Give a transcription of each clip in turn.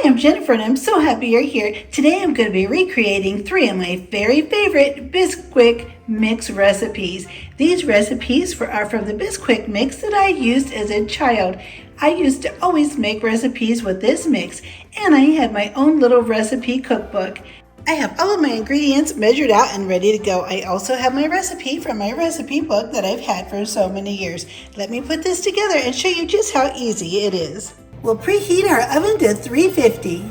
Hi, I'm Jennifer and I'm so happy you're here. Today I'm going to be recreating 3 of my very favorite Bisquick mix recipes. These recipes are from the Bisquick mix that I used as a child. I used to always make recipes with this mix, and I had my own little recipe cookbook. I have all of my ingredients measured out and ready to go. I also have my recipe from my recipe book that I've had for so many years. Let me put this together and show you just how easy it is. We'll preheat our oven to 350.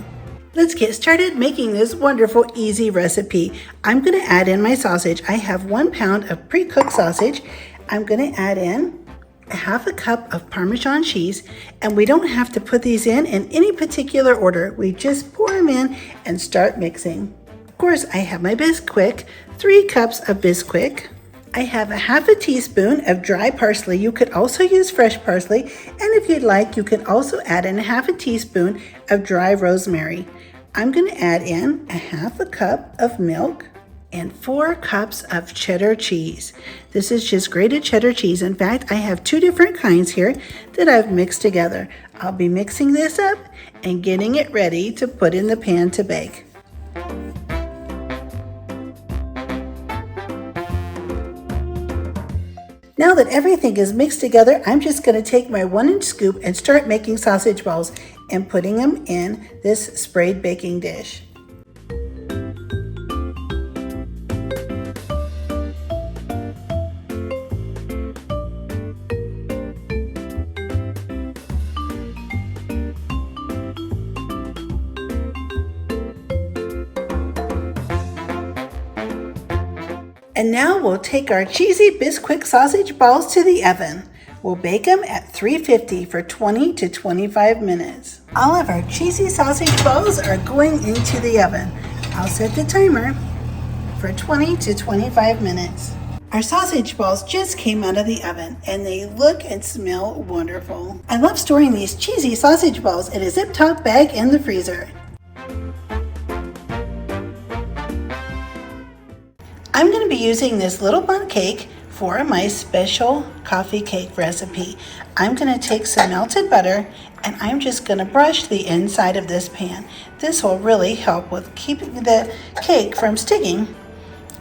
Let's get started making this wonderful, easy recipe. I'm going to add in my sausage. I have 1 pound of pre-cooked sausage. I'm going to add in a half a cup of Parmesan cheese, and we don't have to put these in any particular order. We just pour them in and start mixing. Of course, I have my Bisquick, 3 cups of Bisquick. I have a half a teaspoon of dry parsley. You could also use fresh parsley, and if you'd like, you can also add in a half a teaspoon of dry rosemary. I'm going to add in a half a cup of milk and 4 cups of cheddar cheese. This is just grated cheddar cheese. In fact, I have 2 different kinds here that I've mixed together. I'll be mixing this up and getting it ready to put in the pan to bake. Now that everything is mixed together, I'm just going to take my 1-inch scoop and start making sausage balls and putting them in this sprayed baking dish. And now we'll take our cheesy Bisquick sausage balls to the oven. We'll bake them at 350 for 20 to 25 minutes. All of our cheesy sausage balls are going into the oven. I'll set the timer for 20 to 25 minutes. Our sausage balls just came out of the oven and they look and smell wonderful. I love storing these cheesy sausage balls in a zip top bag in the freezer. I'm going to be using this little bundt cake for my special coffee cake recipe. I'm going to take some melted butter and I'm just going to brush the inside of this pan. This will really help with keeping the cake from sticking,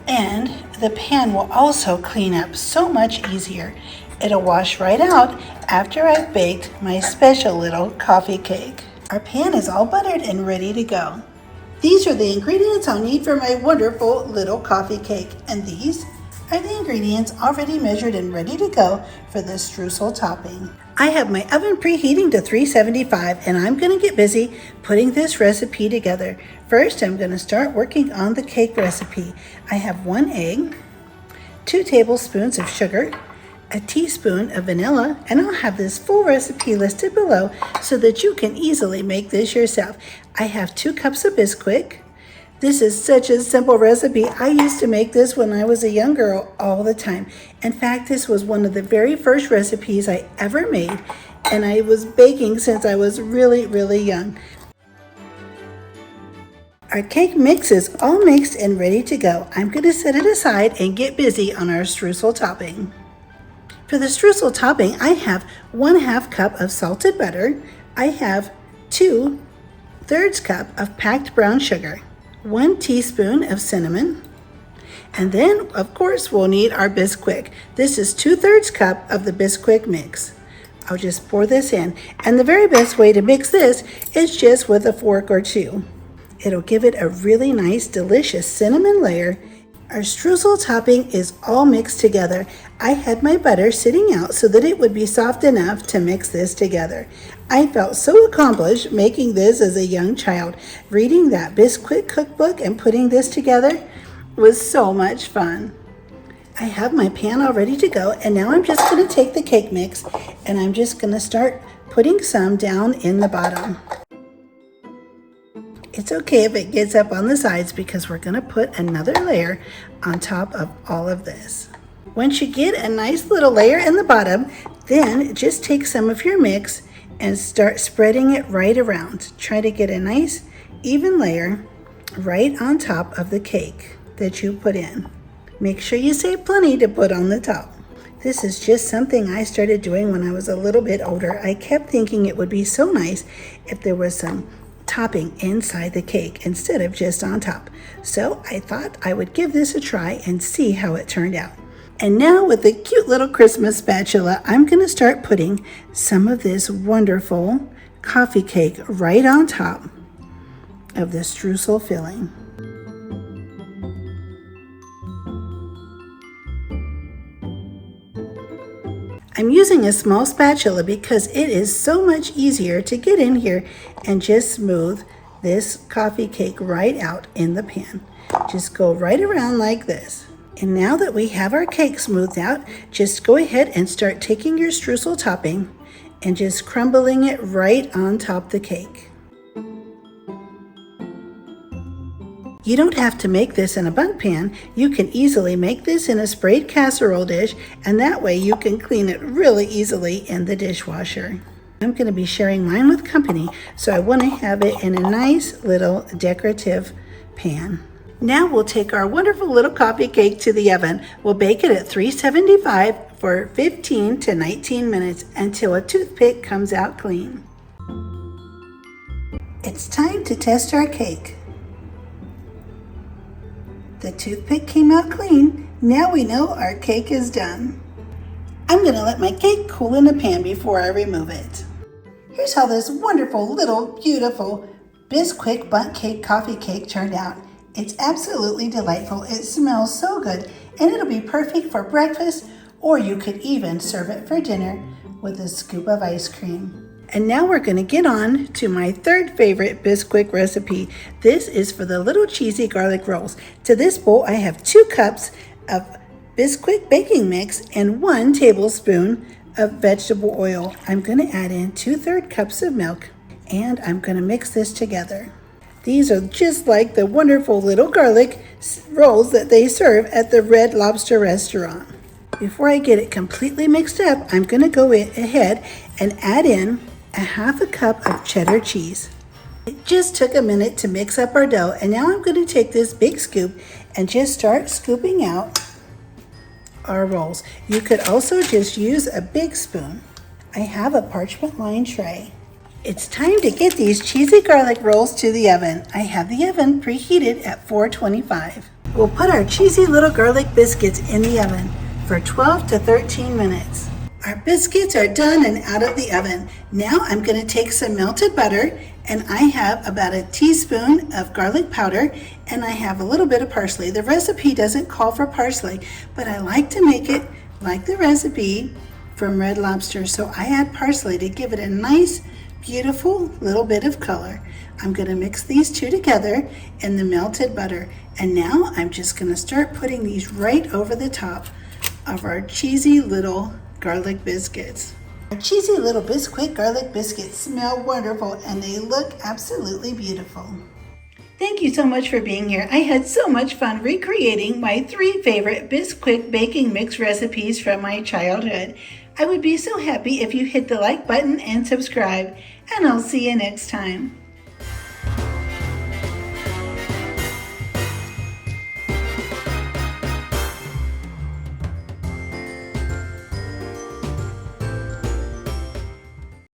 and the pan will also clean up so much easier. It'll wash right out after I've baked my special little coffee cake. Our pan is all buttered and ready to go. These are the ingredients I'll need for my wonderful little coffee cake, and these are the ingredients already measured and ready to go for the streusel topping. I have my oven preheating to 375, and I'm going to get busy putting this recipe together. First, I'm going to start working on the cake recipe. I have 1 egg, 2 tablespoons of sugar, a teaspoon of vanilla, and I'll have this full recipe listed below so that you can easily make this yourself. I have 2 cups of Bisquick. This is such a simple recipe. I used to make this when I was a young girl all the time. In fact, this was one of the very first recipes I ever made, and I was baking since I was really, really young. Our cake mix is all mixed and ready to go. I'm going to set it aside and get busy on our streusel topping. For the streusel topping, I have 1/2 cup of salted butter. I have 2/3 cup of packed brown sugar, 1 teaspoon of cinnamon, and then, of course, we'll need our Bisquick. This is 2/3 cup of the Bisquick mix. I'll just pour this in, and the very best way to mix this is just with a fork or 2. It'll give it a really nice, delicious cinnamon layer. Our streusel topping is all mixed together. I had my butter sitting out so that it would be soft enough to mix this together. I felt so accomplished making this as a young child. Reading that Bisquick cookbook and putting this together was so much fun. I have my pan all ready to go, and now I'm just going to take the cake mix and I'm just going to start putting some down in the bottom. It's okay if it gets up on the sides because we're going to put another layer on top of all of this. Once you get a nice little layer in the bottom, then just take some of your mix and start spreading it right around. Try to get a nice even layer right on top of the cake that you put in. Make sure you save plenty to put on the top. This is just something I started doing when I was a little bit older. I kept thinking it would be so nice if there was some topping inside the cake instead of just on top. So I thought I would give this a try and see how it turned out. And now with the cute little Christmas spatula, I'm going to start putting some of this wonderful coffee cake right on top of the streusel filling. I'm using a small spatula because it is so much easier to get in here and just smooth this coffee cake right out in the pan. Just go right around like this. And now that we have our cake smoothed out, just go ahead and start taking your streusel topping and just crumbling it right on top of the cake. You don't have to make this in a bundt pan. You can easily make this in a sprayed casserole dish, and that way you can clean it really easily in the dishwasher. I'm going to be sharing mine with company, so I want to have it in a nice little decorative pan. Now we'll take our wonderful little coffee cake to the oven. We'll bake it at 375 for 15 to 19 minutes until a toothpick comes out clean. It's time to test our cake. The toothpick came out clean. Now we know our cake is done. I'm going to let my cake cool in the pan before I remove it. Here's how this wonderful little beautiful Bisquick bundt cake coffee cake turned out. It's absolutely delightful. It smells so good, and it'll be perfect for breakfast, or you could even serve it for dinner with a scoop of ice cream. And now we're going to get on to my third favorite Bisquick recipe. This is for the little cheesy garlic rolls. To this bowl, I have 2 cups of Bisquick baking mix and 1 tablespoon of vegetable oil. I'm going to add in 2/3 cups of milk, and I'm going to mix this together. These are just like the wonderful little garlic rolls that they serve at the Red Lobster restaurant. Before I get it completely mixed up, I'm going to go ahead and add in a 1/2 cup of cheddar cheese. It just took a minute to mix up our dough, and now I'm going to take this big scoop and just start scooping out our rolls. You could also just use a big spoon. I have a parchment lined tray. It's time to get these cheesy garlic rolls to the oven. I have the oven preheated at 425. We'll put our cheesy little garlic biscuits in the oven for 12 to 13 minutes. Our biscuits are done and out of the oven. Now I'm going to take some melted butter, and I have about a teaspoon of garlic powder, and I have a little bit of parsley. The recipe doesn't call for parsley, but I like to make it like the recipe from Red Lobster, so I add parsley to give it a nice, beautiful little bit of color. I'm going to mix these two together in the melted butter, and now I'm just going to start putting these right over the top of our cheesy little garlic biscuits. Our cheesy little Bisquick garlic biscuits smell wonderful, and they look absolutely beautiful. Thank you so much for being here. I had so much fun recreating my 3 favorite Bisquick baking mix recipes from my childhood. I would be so happy if you hit the like button and subscribe, and I'll see you next time.